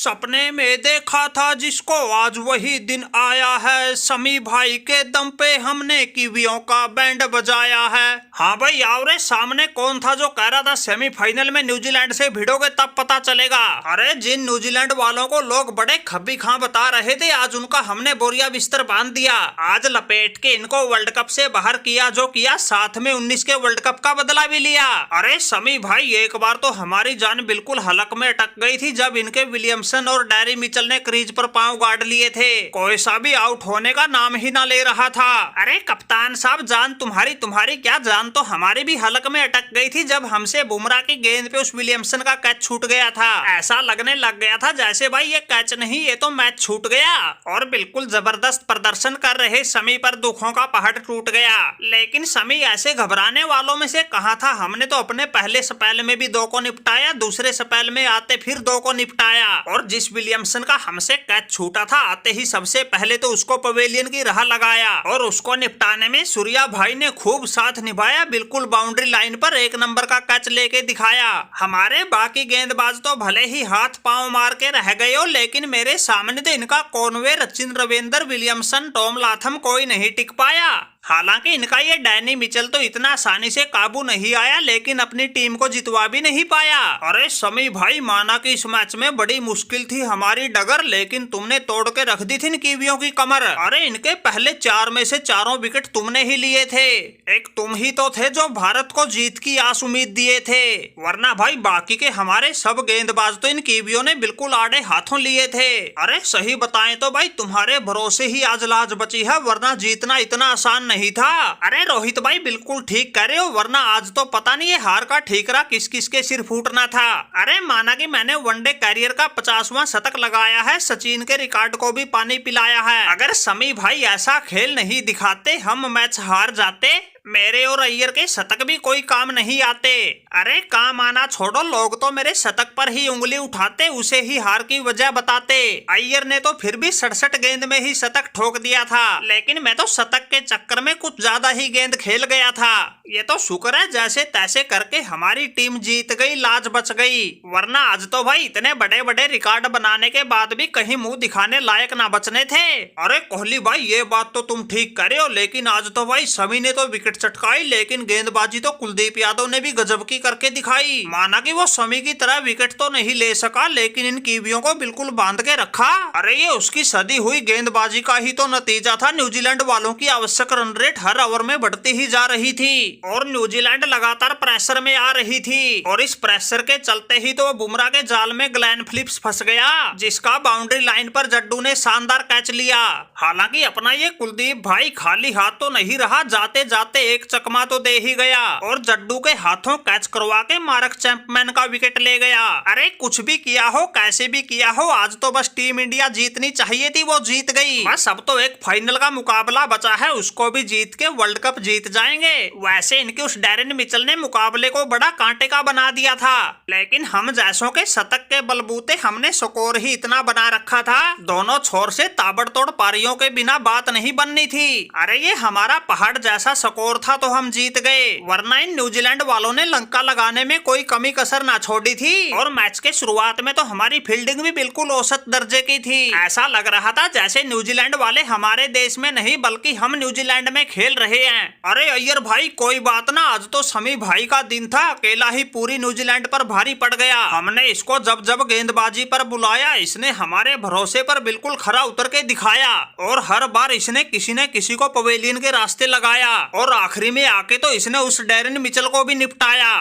सपने में देखा था जिसको आज वही दिन आया है। समी भाई के दम पे हमने कीवियों का बैंड बजाया है। हाँ भाई आओ रे, सामने कौन था जो कह रहा था सेमीफाइनल में न्यूजीलैंड से भिड़ोगे तब पता चलेगा। अरे जिन न्यूजीलैंड वालों को लोग बड़े खब्बी खां बता रहे थे, आज उनका हमने बोरिया बिस्तर बांध दिया। आज लपेट के इनको वर्ल्ड कप से बाहर किया जो किया, साथ में 19 के वर्ल्ड कप का बदला भी लिया। अरे समी भाई एक बार तो हमारी जान बिल्कुल हलक में अटक गई थी जब इनके विलियमसन और डैरी मिचेल ने क्रीज पर पांव गाड़ लिए थे। कोई सा भी आउट होने का नाम ही ना ले रहा था। अरे कप्तान साहब, जान तुम्हारी क्या, जान तो हमारी भी हलक में अटक गई थी जब हमसे बुमराह की गेंद पे उस विलियमसन का कैच छूट गया था। ऐसा लगने लग गया था जैसे भाई ये कैच नहीं, ये तो मैच छूट गया। और बिल्कुल जबरदस्त प्रदर्शन कर रहे समी पर दुखों का पहाड़ टूट गया। लेकिन समी ऐसे घबराने वालों में से कहाँ था। हमने तो अपने पहले स्पेल में भी 2 को निपटाया, दूसरे स्पेल में आते फिर 2 को निपटाया। और जिस विलियमसन का हमसे कैच छूटा था, आते ही सबसे पहले तो उसको पवेलियन की राह लगाया और उसको निपटाने में सूर्या भाई ने खूब साथ निभाया। बिल्कुल बाउंड्री लाइन पर 1 नंबर का कैच लेके दिखाया। हमारे बाकी गेंदबाज तो भले ही हाथ पांव मार के रह गए हो, लेकिन मेरे सामने तो इनका Conway, Rachin Ravindra, Williamson, Tom Latham कोई नहीं टिक पाया। हालांकि इनका ये डैनी मिचेल तो इतना आसानी से काबू नहीं आया, लेकिन अपनी टीम को जितवा भी नहीं पाया। अरे समी भाई, माना कि इस मैच में बड़ी मुश्किल थी हमारी डगर, लेकिन तुमने तोड़ के रख दी थी इन कीवियों की कमर। अरे इनके पहले 4 में से 4 विकेट तुमने ही लिए थे। एक तुम ही तो थे जो भारत को जीत की आस उम्मीद दिए थे, वरना भाई बाकी के हमारे सब गेंदबाज तो इन कीवियों ने बिल्कुल आड़े हाथों लिए थे। अरे सही बताएं तो भाई तुम्हारे भरोसे ही आज लाज बची है, वरना जीतना इतना आसान नहीं था। अरे रोहित भाई बिल्कुल ठीक कह रहे हो, वरना आज तो पता नहीं ये हार का ठीकरा किस किस के सिर फूटना था। अरे माना कि मैंने वनडे कैरियर का 50वां शतक लगाया है, सचिन के रिकॉर्ड को भी पानी पिलाया है। अगर समी भाई ऐसा खेल नहीं दिखाते, हम मैच हार जाते। मेरे और अय्यर के शतक भी कोई काम नहीं आते। अरे काम आना छोड़ो, लोग तो मेरे शतक पर ही उंगली उठाते, उसे ही हार की वजह बताते। अय्यर ने तो फिर भी 67 गेंद में ही शतक ठोक दिया था, लेकिन मैं तो शतक के चक्कर में कुछ ज्यादा ही गेंद खेल गया था। ये तो शुक्र है जैसे तैसे करके हमारी टीम जीत गई, लाज बच गई, वरना आज तो भाई इतने बड़े बड़े रिकॉर्ड बनाने के बाद भी कहीं मुंह दिखाने लायक ना बचने थे। अरे कोहली भाई ये बात तो तुम ठीक करे हो, लेकिन आज तो भाई समी ने तो विकेट चटकाई, लेकिन गेंदबाजी तो कुलदीप यादव ने भी गजब की करके दिखाई। माना कि वो समी की तरह विकेट तो नहीं ले सका, लेकिन इन कीवियों को बिल्कुल बांध के रखा। अरे ये उसकी सदी हुई गेंदबाजी का ही तो नतीजा था। न्यूजीलैंड वालों की आवश्यक रन रेट हर ओवर में बढ़ती ही जा रही थी और न्यूजीलैंड लगातार प्रेशर में आ रही थी, और इस प्रेशर के चलते ही तो बुमराह के जाल में ग्लेन फिलिप्स फंस गया, जिसका बाउंड्री लाइन पर जड्डू ने शानदार कैच लिया। हालांकि अपना ये कुलदीप भाई खाली हाथ तो नहीं रहा, जाते जाते एक चकमा तो दे ही गया और जड्डू के हाथों कैच करवा के मार्क चैंपमैन का विकेट ले गया। अरे कुछ भी किया हो, कैसे भी किया हो, आज तो बस टीम इंडिया जीतनी चाहिए थी, वो जीत गई। बस अब तो एक फाइनल का मुकाबला बचा है, उसको भी जीत के वर्ल्ड कप जीत जाएंगे। वैसे इनके उस डैरेन मिचेल ने मुकाबले को बड़ा कांटे का बना दिया था, लेकिन हम जैसों के शतक के बलबूते हमने स्कोर ही इतना बना रखा था, दोनों छोर से ताबड़तोड़ पारियों के बिना बात नहीं बननी थी। अरे ये हमारा पहाड़ जैसा स्कोर था तो हम जीत गए, वरना इन न्यूजीलैंड वालों ने लंका लगाने में कोई कमी कसर ना छोड़ी थी। और मैच के शुरुआत में तो हमारी फील्डिंग भी बिल्कुल औसत दर्जे की थी। ऐसा लग रहा था जैसे न्यूजीलैंड वाले हमारे देश में नहीं बल्कि हम न्यूजीलैंड में खेल रहे हैं। अरे अय्यर भाई कोई बात ना, आज तो समी भाई का दिन था, अकेला ही पूरी न्यूजीलैंड पर भारी पड़ गया। हमने इसको जब जब गेंदबाजी पर बुलाया, इसने हमारे भरोसे पर बिल्कुल खरा उतर के दिखाया, और हर बार इसने किसी न किसी को पवेलियन के रास्ते लगाया, और आखिरी में आके तो इसने उस डैरेन मिचेल को भी निपटाया।